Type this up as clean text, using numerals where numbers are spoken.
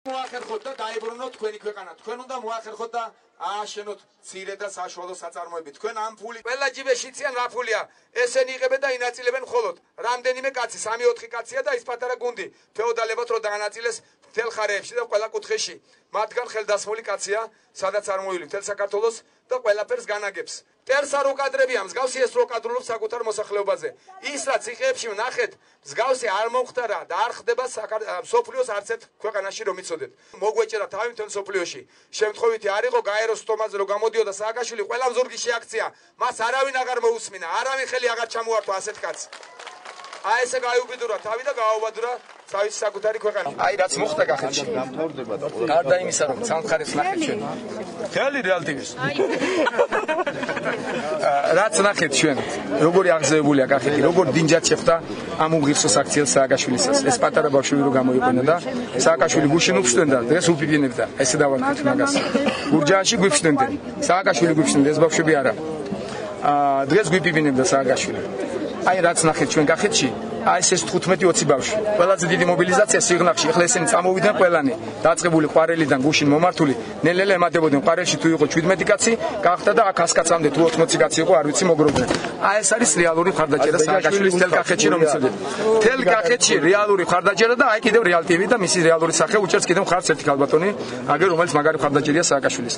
მოახერხოთ და დაიბრუნოთ თქვენი ქვეყანა. თქვენ უნდა მოახერხოთ და ააშენოთ მცირე და საშუალო საწარმოები. თქვენ ამ ფული ყველა ჯიბეში იციან რა ფულია. ესენი იღებენ და ინაწილებენ მხოლოდ რამდენიმე კაცი, 3-4 კაცია და ის პატარა გუნდი. ფეოდალებად რო დაანაწილეს მთელ ხარეებში და ყველა კუთხეში. მათგან ხელდასმული კაცია, სადაც არ მოივლის მთელ საქართველოს და ყველაფერს განაგებს. ტერსა რო კადრებია, მსგავსი ეს რო კადრულობს საკუთარ მოსახლეობაზე. ის რაც იღებში ვნახეთ, მსგავსი არ მომხდარა და არ ხდება სოფლიოს არც ერთ ქვეყანაში რომ იცოდეთ. მოგვეჭერა თავი მთელ სოფლიოში. შემთხვევითი არ იყო გაეროს სტომაზე რომ გამოდიოდა სააკაშვილი, ყველა მზურგი შეაქცია. მას არავინ აღარ მოусმინა, არავინ ხელი აღარ ჩამოართვა ასეთ კაცს. აი ესე გაიუბიდურა თავი და გააუბადურა თავის საკუთარი ქვეყანა. აი რაც მოხდა კახეთში. გარდა იმისა რომ სამხარეს ნახეთ ჩვენ. ხელი რეალტივის. რაც ნახეთ ჩვენ, როგორი აღზევებულია კახეთი, როგორ დინჯად შეხვდა ამ უღირსოს აქციელს სააკაშვილისას. ეს პატარა ბავშვი რო გამოიყენა და სააკაშვილი გუშინ უფსვენდა, დღეს უფიფინებდა. ესე დავარქვით მაგას. გურჯაანში გვიფსვენდნენ. სააკაშვილი გვიფსვენდა, ეს ბავშვები არა. დღეს გვიფიფინებდა სააკაშვილი. აი რაც ნახეთ ჩვენ კახეთში, აი ეს 15-20 ბავშვი. ყველაზე დიდი მობილიზაცია სიღნაღში. ახლა ესენი წამოვიდნენ ყველანი. დაწყებული ყვარელიდან გუშინ მომართული. ნელ-ნელა ემატებოდნენ ყვარელში თუ იყო 17 კაცი, გახდა და აქ 100 კაცამდე თუ 80 კაცი იყო, არ ვიცი მოგროვდნენ. აი ეს არის რეალური მხარდაჭერა სააკაშვილის თელ კახეთში რომ იცოდეთ. თელ კახეთში რეალური მხარდაჭერა და აი კიდევ რეალტივი და მისი რეალური სახე უჭერს კიდევ მხარს ერთი ქალბატონი, აგერ რომელიც მაგარი მხარდაჭერია სააკაშვილის.